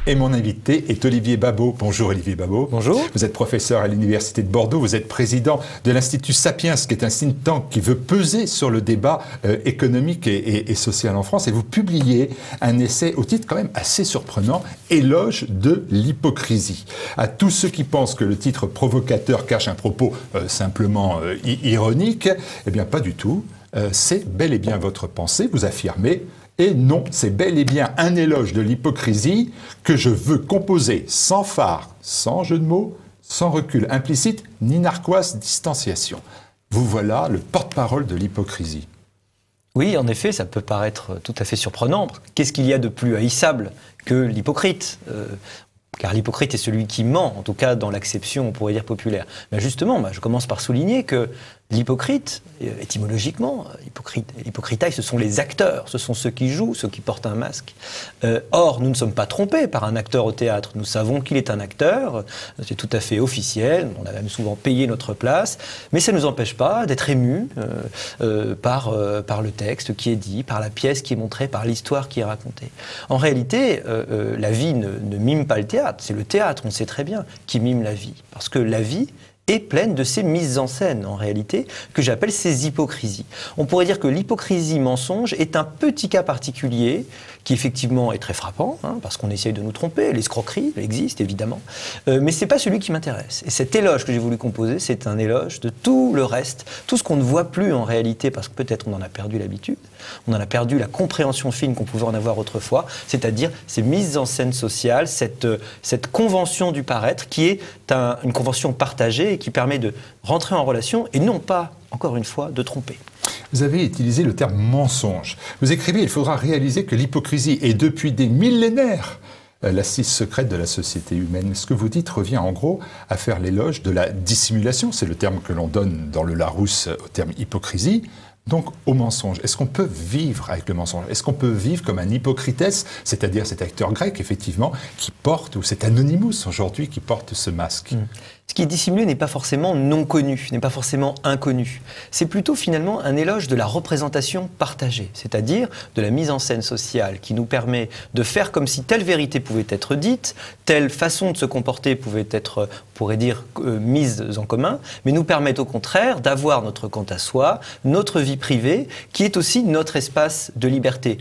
Et mon invité est Olivier Babot. Bonjour Olivier Babot. Bonjour. Vous êtes professeur à l'Université de Bordeaux, vous êtes président de l'Institut Sapiens, qui est un think tank qui veut peser sur le débat économique et social en France. Et vous publiez un essai au titre quand même assez surprenant, Éloge de l'hypocrisie. À tous ceux qui pensent que le titre provocateur cache un propos simplement ironique, eh bien pas du tout. C'est bel et bien votre pensée, vous affirmez. Et non, c'est bel et bien un éloge de l'hypocrisie que je veux composer sans phare, sans jeu de mots, sans recul implicite, ni narquoise distanciation. Vous voilà le porte-parole de l'hypocrisie. Oui, en effet, ça peut paraître tout à fait surprenant. Qu'est-ce qu'il y a de plus haïssable que l'hypocrite ? Car l'hypocrite est celui qui ment, en tout cas dans l'acception, on pourrait dire, populaire. Mais justement, je commence par souligner que l'hypocrite, étymologiquement, hypocritaille, ce sont les acteurs, ce sont ceux qui jouent, ceux qui portent un masque. Or, nous ne sommes pas trompés par un acteur au théâtre. Nous savons qu'il est un acteur, c'est tout à fait officiel, on a même souvent payé notre place, mais ça ne nous empêche pas d'être émus par le texte qui est dit, par la pièce qui est montrée, par l'histoire qui est racontée. En réalité, la vie ne mime pas le théâtre, c'est le théâtre, on le sait très bien, qui mime la vie. Parce que la vie est pleine de ces mises en scène, en réalité, que j'appelle ces hypocrisies. On pourrait dire que l'hypocrisie mensonge est un petit cas particulier qui effectivement est très frappant, parce qu'on essaye de nous tromper, l'escroquerie existe évidemment, mais ce n'est pas celui qui m'intéresse. Et cet éloge que j'ai voulu composer, c'est un éloge de tout le reste, tout ce qu'on ne voit plus en réalité, parce que peut-être on en a perdu l'habitude, on en a perdu la compréhension fine qu'on pouvait en avoir autrefois, c'est-à-dire ces mises en scène sociales, cette convention du paraître qui est une convention partagée et qui permet de rentrer en relation et non pas, encore une fois, de tromper. Vous avez utilisé le terme mensonge. Vous écrivez, il faudra réaliser que l'hypocrisie est depuis des millénaires l'assise secrète de la société humaine. Ce que vous dites revient en gros à faire l'éloge de la dissimulation, c'est le terme que l'on donne dans le Larousse au terme hypocrisie, donc au mensonge. Est-ce qu'on peut vivre avec le mensonge? Est-ce qu'on peut vivre comme un hypocrites, c'est-à-dire cet acteur grec, effectivement, qui porte, ou cet anonymous aujourd'hui, qui porte ce masque? Ce qui est dissimulé n'est pas forcément non connu, n'est pas forcément inconnu. C'est plutôt finalement un éloge de la représentation partagée, c'est-à-dire de la mise en scène sociale qui nous permet de faire comme si telle vérité pouvait être dite, telle façon de se comporter pouvait être, on pourrait dire, mise en commun, mais nous permettent au contraire d'avoir notre quant à soi, notre vie privée, qui est aussi notre espace de liberté.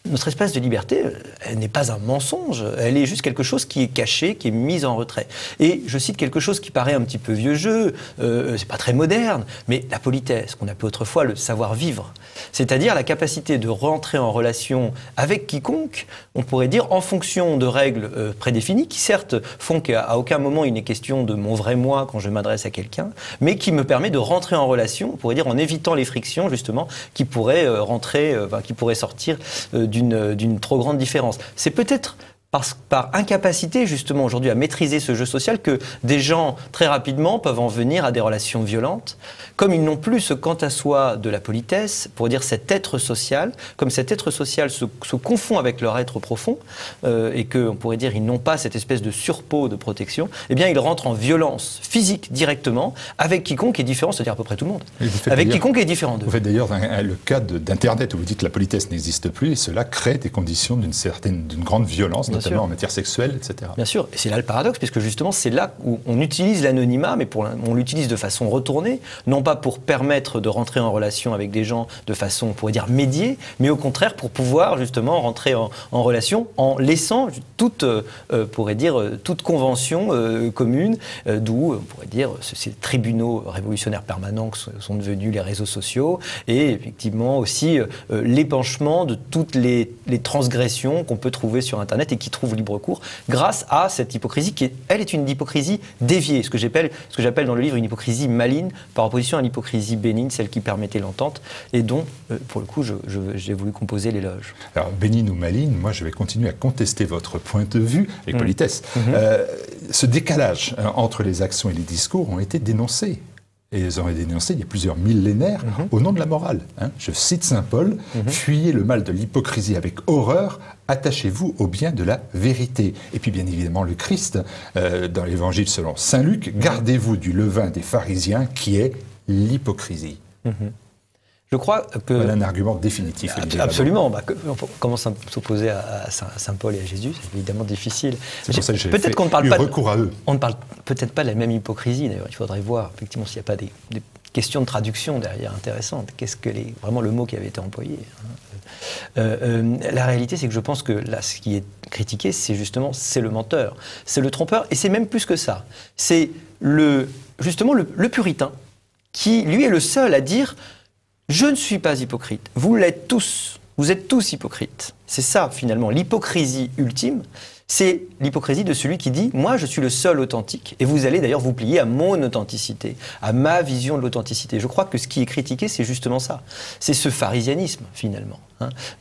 Notre espace de liberté, elle n'est pas un mensonge, elle est juste quelque chose qui est caché, qui est mis en retrait. Et je cite quelque chose qui paraît un petit peu vieux jeu, c'est pas très moderne, mais la politesse, qu'on appelait autrefois le savoir-vivre. C'est-à-dire la capacité de rentrer en relation avec quiconque, on pourrait dire en fonction de règles prédéfinies, qui certes font qu'à aucun moment il n'est question de mon vrai moi quand je m'adresse à quelqu'un, mais qui me permet de rentrer en relation, on pourrait dire en évitant les frictions justement, qui pourraient qui pourraient sortir d'une trop grande différence. C'est peut-être par incapacité justement aujourd'hui à maîtriser ce jeu social que des gens très rapidement peuvent en venir à des relations violentes, comme ils n'ont plus ce quant à soi de la politesse, pour dire cet être social, comme cet être social se confond avec leur être profond, et qu'on pourrait dire ils n'ont pas cette espèce de surpeau de protection, eh bien ils rentrent en violence physique directement avec quiconque est différent, c'est-à-dire à peu près tout le monde, avec quiconque est différent d'eux. Vous faites d'ailleurs le cas d'Internet où vous dites que la politesse n'existe plus et cela crée des conditions d'une grande violence, notamment en matière sexuelle, etc. Bien sûr, et c'est là le paradoxe, puisque justement c'est là où on utilise l'anonymat, mais on l'utilise de façon retournée, non pas pour permettre de rentrer en relation avec des gens de façon, on pourrait dire, médiée, mais au contraire pour pouvoir justement rentrer en relation en laissant toute convention commune, d'où, on pourrait dire, ces tribunaux révolutionnaires permanents que sont devenus les réseaux sociaux, et effectivement aussi l'épanchement de toutes les transgressions qu'on peut trouver sur Internet et qui trouvent libre cours grâce à cette hypocrisie qui, elle, est une hypocrisie déviée, ce que j'appelle dans le livre une hypocrisie maligne par opposition à l'hypocrisie bénigne, celle qui permettait l'entente et dont, pour le coup, j'ai voulu composer l'éloge. Alors, bénigne ou maligne, moi je vais continuer à contester votre point de vue avec politesse. Ce décalage entre les actions et les discours ont été dénoncés Et ils auraient dénoncé il y a plusieurs millénaires au nom de la morale. Je cite saint Paul, « Fuyez le mal de l'hypocrisie avec horreur, attachez-vous au bien de la vérité. » Et puis bien évidemment le Christ, dans l'évangile selon saint Luc, « Gardez-vous du levain des pharisiens qui est l'hypocrisie. » Je crois que... Voilà un argument définitif. Absolument. Comment s'opposer à saint Paul et à Jésus, c'est évidemment difficile. C'est pour ça que j'ai recours à eux. On ne parle peut-être pas de la même hypocrisie, d'ailleurs. Il faudrait voir, effectivement, s'il n'y a pas des questions de traduction derrière intéressantes. Qu'est-ce que vraiment le mot qui avait été employé, la réalité, c'est que je pense que là, ce qui est critiqué, c'est justement, c'est le menteur, c'est le trompeur, et c'est même plus que ça. C'est justement le puritain, qui, lui, est le seul à dire... Je ne suis pas hypocrite. Vous l'êtes tous. Vous êtes tous hypocrites. C'est ça, finalement, l'hypocrisie ultime. C'est l'hypocrisie de celui qui dit « Moi, je suis le seul authentique. » Et vous allez d'ailleurs vous plier à mon authenticité, à ma vision de l'authenticité. Je crois que ce qui est critiqué, c'est justement ça. C'est ce pharisianisme, finalement,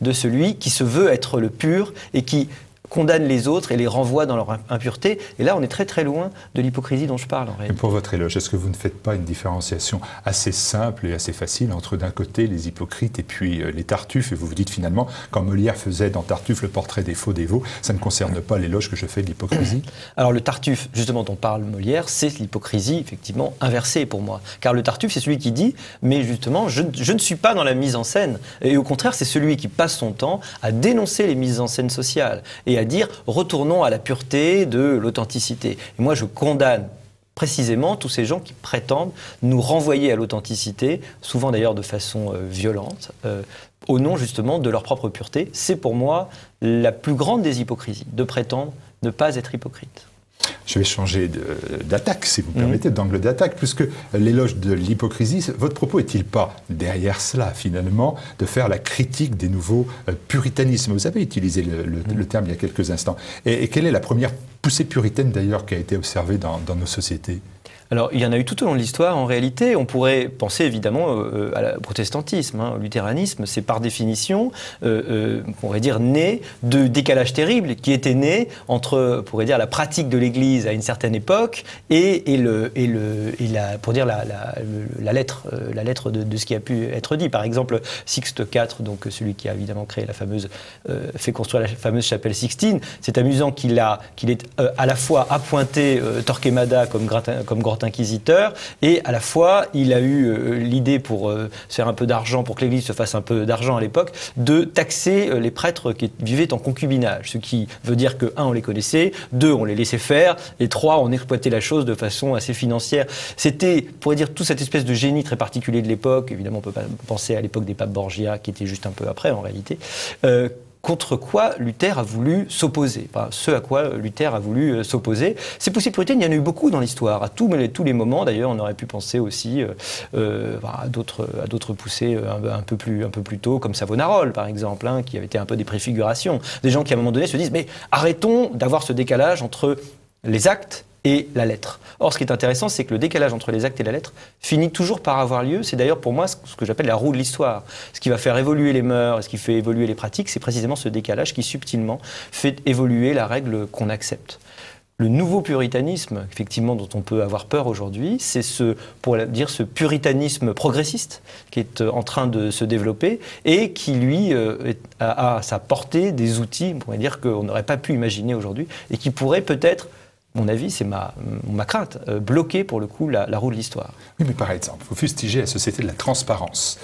de celui qui se veut être le pur et qui condamne les autres et les renvoie dans leur impureté. Et là, on est très très loin de l'hypocrisie dont je parle en réalité. Et pour votre éloge, est-ce que vous ne faites pas une différenciation assez simple et assez facile entre d'un côté les hypocrites et puis les Tartuffes? Et vous vous dites finalement, quand Molière faisait dans Tartuffe le portrait des faux dévots, ça ne concerne pas l'éloge que je fais de l'hypocrisie? Alors le Tartuffe, justement dont parle Molière, c'est l'hypocrisie effectivement inversée pour moi. Car le Tartuffe, c'est celui qui dit, mais justement, je ne suis pas dans la mise en scène. Et au contraire, c'est celui qui passe son temps à dénoncer les mises en scène sociales et à dire retournons à la pureté de l'authenticité. Et moi, je condamne précisément tous ces gens qui prétendent nous renvoyer à l'authenticité, souvent d'ailleurs de façon violente, au nom justement de leur propre pureté. C'est pour moi la plus grande des hypocrisies, de prétendre ne pas être hypocrite. Je vais changer d'attaque, si vous permettez, d'angle d'attaque, puisque l'éloge de l'hypocrisie, votre propos est-il pas derrière cela, finalement, de faire la critique des nouveaux puritanismes? Vous avez utilisé le terme il y a quelques instants. Et quelle est la première poussée puritaine, d'ailleurs, qui a été observée dans nos sociétés? Alors, il y en a eu tout au long de l'histoire. En réalité, on pourrait penser évidemment au protestantisme, au luthéranisme. C'est par définition, on pourrait dire, né de décalage terrible qui était né entre, on pourrait dire, la pratique de l'Église à une certaine époque et la lettre de ce qui a pu être dit. Par exemple, Sixte IV, donc celui qui a évidemment créé fait construire la fameuse chapelle Sixtine. C'est amusant qu'il ait à la fois appointé Torquemada comme grand inquisiteur, et à la fois il a eu l'idée pour se faire un peu d'argent, pour que l'Église se fasse un peu d'argent à l'époque, de taxer les prêtres qui vivaient en concubinage, ce qui veut dire que, on les connaissait, 2, on les laissait faire, et 3, on exploitait la chose de façon assez financière. C'était, on pourrait dire, toute cette espèce de génie très particulier de l'époque. Évidemment, on peut pas penser à l'époque des papes Borgia, qui était juste un peu après en réalité, contre quoi Luther a voulu s'opposer, enfin, ce à quoi Luther a voulu s'opposer. Ces poussées puritaines, il y en a eu beaucoup dans l'histoire, à tous les moments. D'ailleurs, on aurait pu penser aussi à d'autres poussées un peu plus tôt, comme Savonarole, par exemple, qui avait été un peu des préfigurations. Des gens qui, à un moment donné, se disent « mais arrêtons d'avoir ce décalage entre les actes et la lettre ». Or, ce qui est intéressant, c'est que le décalage entre les actes et la lettre finit toujours par avoir lieu. C'est d'ailleurs pour moi ce que j'appelle la roue de l'histoire. Ce qui va faire évoluer les mœurs, ce qui fait évoluer les pratiques, c'est précisément ce décalage qui subtilement fait évoluer la règle qu'on accepte. Le nouveau puritanisme, effectivement, dont on peut avoir peur aujourd'hui, c'est ce puritanisme progressiste qui est en train de se développer et qui, lui, a à sa portée des outils, on pourrait dire, qu'on n'aurait pas pu imaginer aujourd'hui et qui pourrait peut-être, mon avis, c'est ma crainte, bloquer pour le coup la roue de l'histoire. Oui, mais par exemple, vous fustigez la société de la transparence,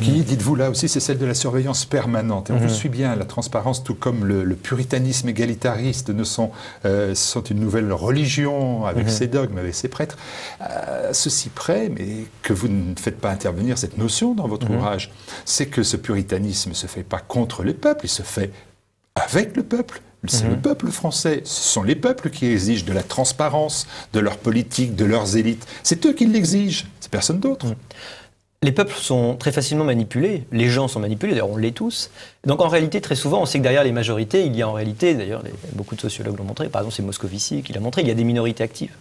qui, dites-vous là aussi, c'est celle de la surveillance permanente. Et on vous suit bien, la transparence, tout comme le puritanisme égalitariste, sont une nouvelle religion, avec ses dogmes, avec ses prêtres. Ceci près, mais que vous ne faites pas intervenir cette notion dans votre ouvrage, c'est que ce puritanisme ne se fait pas contre les peuples, il se fait avec le peuple. C'est le peuple français, ce sont les peuples qui exigent de la transparence, de leur politique, de leurs élites. C'est eux qui l'exigent, c'est personne d'autre. Les peuples sont très facilement manipulés, les gens sont manipulés, d'ailleurs on l'est tous. Donc en réalité, très souvent, on sait que derrière les majorités, il y a en réalité, d'ailleurs beaucoup de sociologues l'ont montré, par exemple c'est Moscovici qui l'a montré, il y a des minorités actives.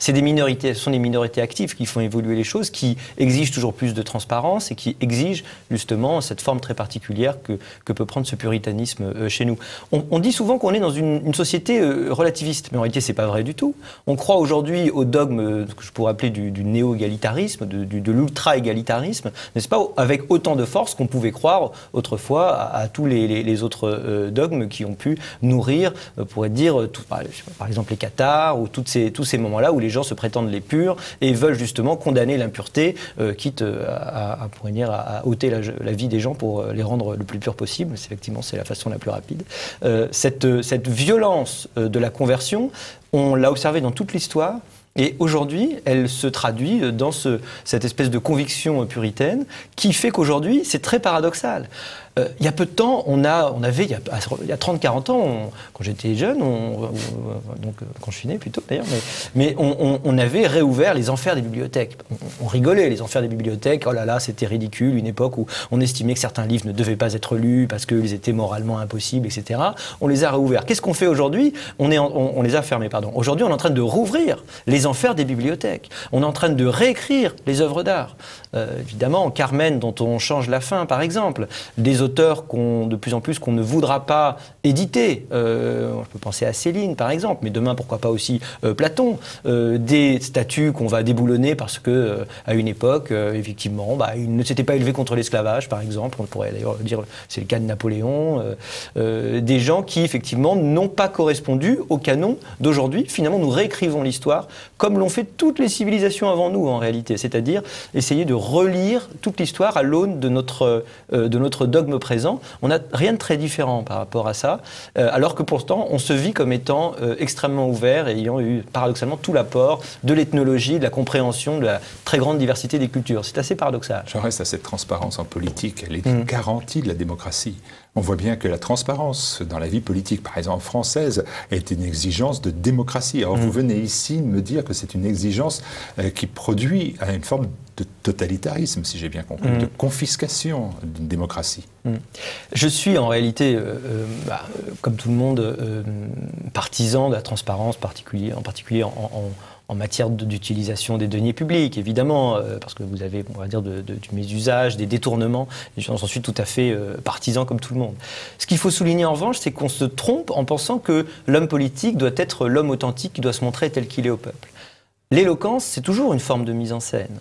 C'est des minorités, ce sont des minorités actives qui font évoluer les choses, qui exigent toujours plus de transparence et qui exigent justement cette forme très particulière que peut prendre ce puritanisme chez nous. On dit souvent qu'on est dans une société relativiste, mais en réalité c'est pas vrai du tout. On croit aujourd'hui au dogme que je pourrais appeler du néo-égalitarisme, de l'ultra-égalitarisme, n'est-ce pas, avec autant de force qu'on pouvait croire autrefois à tous les autres dogmes qui ont pu nourrir, on pourrait dire, par exemple les cathares, ou tous ces moments-là où les gens se prétendent les purs et veulent justement condamner l'impureté, quitte à ôter la vie des gens pour les rendre le plus purs possible. Effectivement, c'est la façon la plus rapide. Cette violence de la conversion, on l'a observée dans toute l'histoire. Et aujourd'hui, elle se traduit dans cette espèce de conviction puritaine qui fait qu'aujourd'hui, c'est très paradoxal. Il y a peu de temps, il y a 30-40 ans, quand j'étais jeune, donc quand je suis né plutôt d'ailleurs, mais on avait réouvert les enfers des bibliothèques. On rigolait, les enfers des bibliothèques, oh là là, c'était ridicule, une époque où on estimait que certains livres ne devaient pas être lus parce qu'ils étaient moralement impossibles, etc. On les a réouverts. Qu'est-ce qu'on fait aujourd'hui ? On les a fermés, pardon. Aujourd'hui, on est en train de rouvrir les enfers des bibliothèques. On est en train de réécrire les œuvres d'art. Évidemment, Carmen, dont on change la fin, par exemple, des auteurs de plus en plus qu'on ne voudra pas éditer. Je peux penser à Céline, par exemple, mais demain, pourquoi pas aussi Platon. Des statues qu'on va déboulonner parce que, à une époque, effectivement, ils ne s'étaient pas élevés contre l'esclavage, par exemple. On pourrait d'ailleurs dire, c'est le cas de Napoléon. Des gens qui, effectivement, n'ont pas correspondu au canon d'aujourd'hui. Finalement, nous réécrivons l'histoire comme l'ont fait toutes les civilisations avant nous, en réalité. C'est-à-dire essayer de relire toute l'histoire à l'aune de notre dogme présent. On n'a rien de très différent par rapport à ça, alors que pourtant, on se vit comme étant extrêmement ouvert et ayant eu paradoxalement tout l'apport de l'ethnologie, de la compréhension, de la très grande diversité des cultures. C'est assez paradoxal. J'en reste à cette transparence en politique. Elle est une garantie de la démocratie. On voit bien que la transparence dans la vie politique, par exemple française, est une exigence de démocratie. Alors vous venez ici me dire que c'est une exigence qui produit une forme de totalitarisme, si j'ai bien compris, de confiscation d'une démocratie. Je suis en réalité, comme tout le monde, partisan de la transparence, en particulier en matière d'utilisation des deniers publics, évidemment, parce que vous avez, on va dire, du mésusage, des détournements, et j'en suis tout à fait partisan comme tout le monde. Ce qu'il faut souligner en revanche, c'est qu'on se trompe en pensant que l'homme politique doit être l'homme authentique qui doit se montrer tel qu'il est au peuple. L'éloquence, c'est toujours une forme de mise en scène.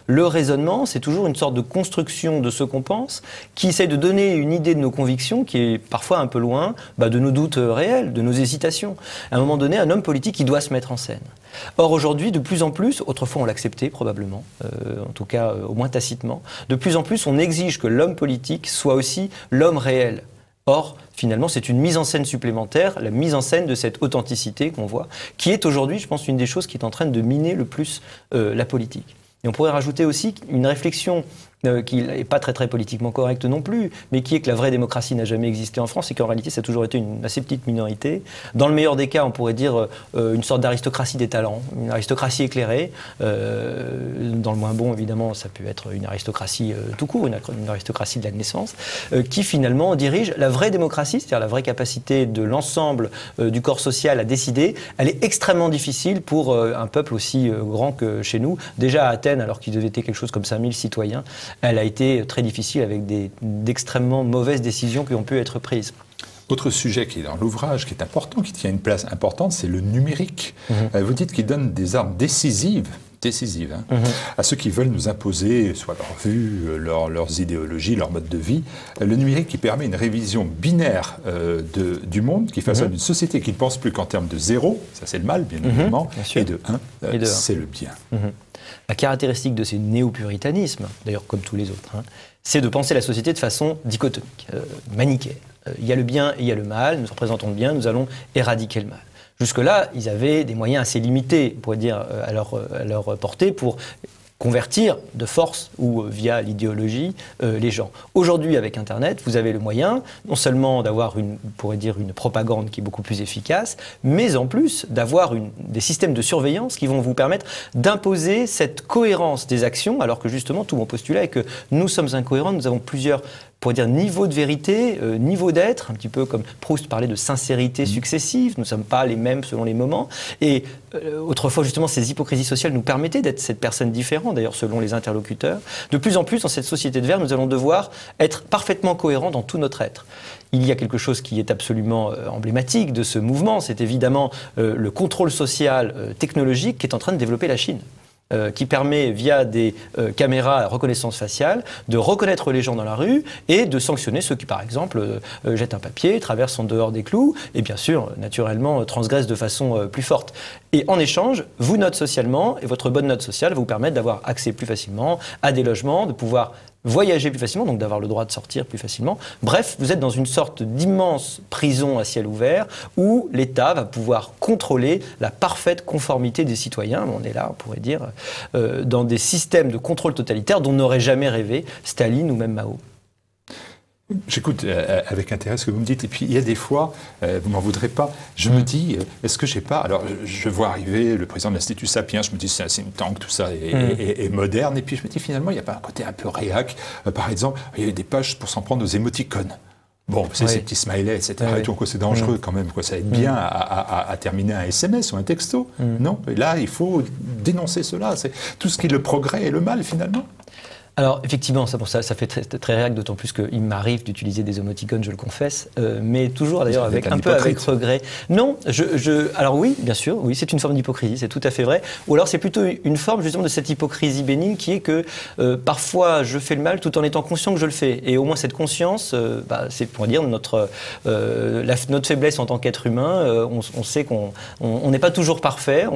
Le raisonnement, c'est toujours une sorte de construction de ce qu'on pense, qui essaie de donner une idée de nos convictions, qui est parfois un peu loin de nos doutes réels, de nos hésitations. À un moment donné, un homme politique, il doit se mettre en scène. Or, aujourd'hui, de plus en plus, autrefois on l'acceptait probablement, en tout cas au moins tacitement, de plus en plus on exige que l'homme politique soit aussi l'homme réel. Or, finalement, c'est une mise en scène supplémentaire, la mise en scène de cette authenticité qu'on voit, qui est aujourd'hui, je pense, une des choses qui est en train de miner le plus la politique. Et on pourrait rajouter aussi une réflexion qui n'est pas très politiquement correcte non plus, mais qui est que la vraie démocratie n'a jamais existé en France et qu'en réalité ça a toujours été une assez petite minorité. Dans le meilleur des cas, on pourrait dire une sorte d'aristocratie des talents, une aristocratie éclairée. Dans le moins bon, évidemment, ça peut être une aristocratie tout court, une aristocratie de la naissance, qui finalement dirige la vraie démocratie, c'est-à-dire la vraie capacité de l'ensemble du corps social à décider. Elle est extrêmement difficile pour un peuple aussi grand que chez nous. Déjà à Athènes, alors qu'ils devaient être quelque chose comme 5000 citoyens, elle a été très difficile avec d'extrêmement mauvaises décisions qui ont pu être prises. Autre sujet qui est dans l'ouvrage, qui est important, qui tient une place importante, c'est le numérique. Vous dites qu'il donne des armes décisives à ceux qui veulent nous imposer soit leur vue, leurs idéologies, leur mode de vie. Le numérique qui permet une révision binaire du monde, qui façonne une société qui ne pense plus qu'en termes de zéro, ça c'est le mal bien évidemment, et de 1, c'est le bien. La caractéristique de ces néo-puritanismes, d'ailleurs comme tous les autres, c'est de penser la société de façon dichotomique, manichéenne. Il y a le bien et il y a le mal, nous représentons le bien, nous allons éradiquer le mal. Jusque-là, ils avaient des moyens assez limités, on pourrait dire, à leur portée pour convertir de force ou via l'idéologie les gens. Aujourd'hui, avec Internet, vous avez le moyen non seulement d'avoir on pourrait dire une propagande qui est beaucoup plus efficace, mais en plus d'avoir des systèmes de surveillance qui vont vous permettre d'imposer cette cohérence des actions, alors que justement, tout mon postulat est que nous sommes incohérents, nous avons plusieurs pour dire niveau de vérité, niveau d'être, un petit peu comme Proust parlait de sincérité successive, nous ne sommes pas les mêmes selon les moments. Et autrefois, justement, ces hypocrisies sociales nous permettaient d'être cette personne différente, d'ailleurs, selon les interlocuteurs. De plus en plus, dans cette société de verre, nous allons devoir être parfaitement cohérents dans tout notre être. Il y a quelque chose qui est absolument emblématique de ce mouvement, c'est évidemment le contrôle social technologique qui est en train de développer la Chine. Qui permet, via des caméras à reconnaissance faciale, de reconnaître les gens dans la rue et de sanctionner ceux qui, par exemple, jettent un papier, traversent en dehors des clous et, bien sûr, naturellement, transgressent de façon plus forte. Et en échange, vous note socialement et votre bonne note sociale va vous permettre d'avoir accès plus facilement à des logements, de pouvoir voyager plus facilement, donc d'avoir le droit de sortir plus facilement. Bref, vous êtes dans une sorte d'immense prison à ciel ouvert où l'État va pouvoir contrôler la parfaite conformité des citoyens. On est là, on pourrait dire, dans des systèmes de contrôle totalitaire dont n'aurait jamais rêvé Staline ou même Mao. J'écoute avec intérêt ce que vous me dites. Et puis, il y a des fois, vous m'en voudrez pas, je me dis, est-ce que j'ai pas... Alors, je vois arriver le président de l'Institut Sapiens, je me dis, c'est un think tank, tout ça est moderne. Et puis, je me dis, finalement, il n'y a pas un côté un peu réac. Par exemple, il y a des pages pour s'en prendre aux émoticônes. Bon, c'est ces petits smileys, etc. Et tout, c'est dangereux quand même. Ça aide bien à terminer un SMS ou un texto. Non, et là, il faut dénoncer cela. C'est tout ce qui est le progrès et le mal, finalement. Alors, effectivement, ça fait très réac, d'autant plus qu'il m'arrive d'utiliser des émoticônes, je le confesse, mais toujours d'ailleurs avec un peu avec regret. Non, alors oui, bien sûr, oui, c'est une forme d'hypocrisie, c'est tout à fait vrai. Ou alors c'est plutôt une forme justement de cette hypocrisie bénigne qui est que parfois je fais le mal tout en étant conscient que je le fais. Et au moins cette conscience, c'est pour dire notre faiblesse en tant qu'être humain. On sait qu'on n'est pas toujours parfait.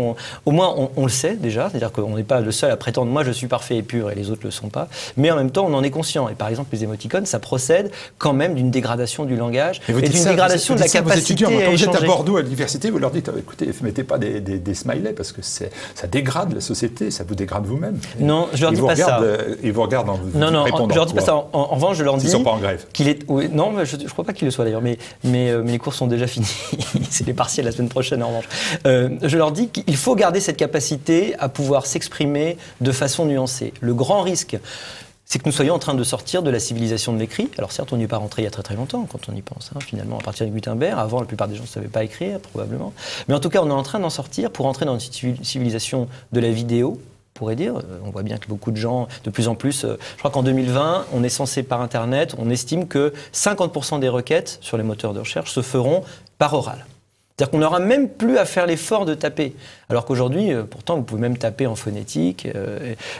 Au moins on le sait déjà, c'est-à-dire qu'on n'est pas le seul à prétendre moi je suis parfait et pur et les autres le sont pas. Mais en même temps, on en est conscient. Et par exemple, les émoticônes, ça procède quand même d'une dégradation du langage et d'une dégradation de la capacité à échanger. Quand vous êtes à Bordeaux, à l'université, vous leur dites écoutez, ne mettez pas des smileys parce que ça dégrade la société, ça vous dégrade vous-même. Non, je leur dis pas ça. Ils vous regardent en vous répondant. Je leur dis pas ça. En revanche, je leur dis. Ils ne sont pas en grève. Non, je ne crois pas qu'ils le soient d'ailleurs, mais les cours sont déjà finis. C'est les partiels la semaine prochaine, en revanche. Je leur dis qu'il faut garder cette capacité à pouvoir s'exprimer de façon nuancée. Le grand risque, c'est que nous soyons en train de sortir de la civilisation de l'écrit. Alors certes, on n'y est pas rentré il y a très très longtemps, quand on y pense, finalement, à partir de Gutenberg. Avant, la plupart des gens ne savaient pas écrire, probablement. Mais en tout cas, on est en train d'en sortir pour entrer dans une civilisation de la vidéo, on pourrait dire. On voit bien que beaucoup de gens, de plus en plus, je crois qu'en 2020, on est censé par Internet, on estime que 50% des requêtes sur les moteurs de recherche se feront par oral. C'est-à-dire qu'on n'aura même plus à faire l'effort de taper. Alors qu'aujourd'hui, pourtant, vous pouvez même taper en phonétique.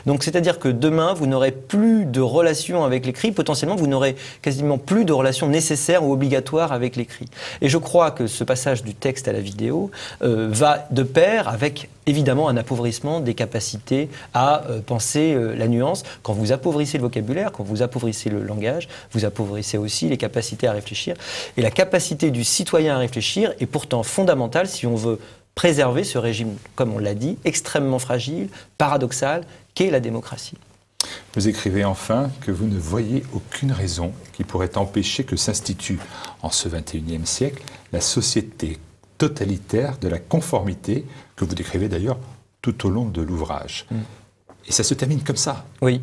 Donc, c'est-à-dire que demain, vous n'aurez plus de relation avec l'écrit. Potentiellement, vous n'aurez quasiment plus de relation nécessaire ou obligatoire avec l'écrit. Et je crois que ce passage du texte à la vidéo va de pair avec, évidemment, un appauvrissement des capacités à penser la nuance. Quand vous appauvrissez le vocabulaire, quand vous appauvrissez le langage, vous appauvrissez aussi les capacités à réfléchir. Et la capacité du citoyen à réfléchir est pourtant fondamentale si on veut préserver ce régime, comme on l'a dit, extrêmement fragile, paradoxal, qu'est la démocratie. Vous écrivez enfin que vous ne voyez aucune raison qui pourrait empêcher que s'institue, en ce XXIe siècle, la société totalitaire de la conformité, que vous décrivez d'ailleurs tout au long de l'ouvrage. Et ça se termine comme ça. Oui.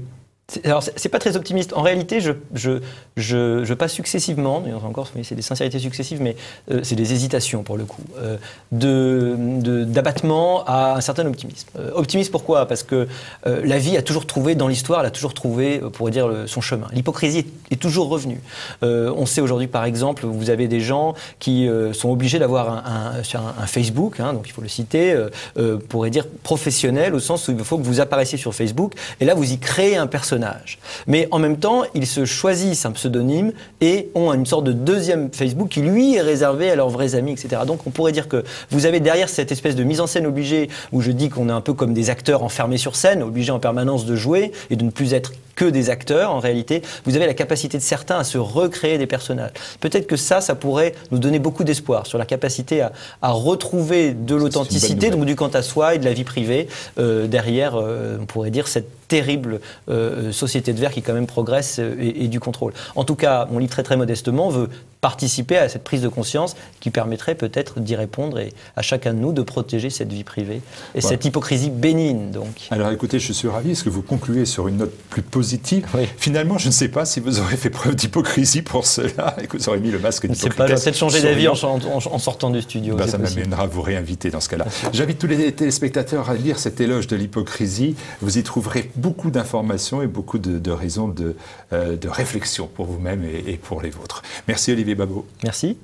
Alors, c'est pas très optimiste. En réalité, je passe successivement, encore, c'est des sincérités successives, mais c'est des hésitations pour le coup, d'abattement à un certain optimisme. Optimiste pourquoi? Parce que la vie a toujours trouvé, dans l'histoire, elle a toujours trouvé, on pourrait dire, son chemin. L'hypocrisie est toujours revenue. On sait aujourd'hui, par exemple, vous avez des gens qui sont obligés d'avoir un Facebook, donc il faut le citer, on pourrait dire professionnel, au sens où il faut que vous apparaissiez sur Facebook, et là vous y créez un personnage. Mais en même temps, ils se choisissent un pseudonyme et ont une sorte de deuxième Facebook qui, lui, est réservé à leurs vrais amis, etc. Donc, on pourrait dire que vous avez derrière cette espèce de mise en scène obligée, où je dis qu'on est un peu comme des acteurs enfermés sur scène, obligés en permanence de jouer et de ne plus être que des acteurs, en réalité. Vous avez la capacité de certains à se recréer des personnages. Peut-être que ça pourrait nous donner beaucoup d'espoir sur la capacité à retrouver de l'authenticité, donc du quant à soi et de la vie privée, derrière, on pourrait dire, cette terrible société de verre qui quand même progresse et du contrôle. En tout cas, mon livre très très modestement veut participer à cette prise de conscience qui permettrait peut-être d'y répondre et à chacun de nous de protéger cette vie privée et cette hypocrisie bénigne donc. Alors écoutez, je suis ravi, est-ce que vous concluez sur une note plus positive? Oui. Finalement, je ne sais pas si vous aurez fait preuve d'hypocrisie pour cela et que vous aurez mis le masque d'hypocrisie. Je ne sais pas, je vais peut-être changer d'avis en sortant du studio. Ça m'amènera à vous réinviter dans ce cas-là. J'invite tous les téléspectateurs à lire cet éloge de l'hypocrisie. Vous y trouverez beaucoup d'informations et beaucoup de raisons de réflexion pour vous-même et pour les vôtres. Merci Olivier Babot. Merci.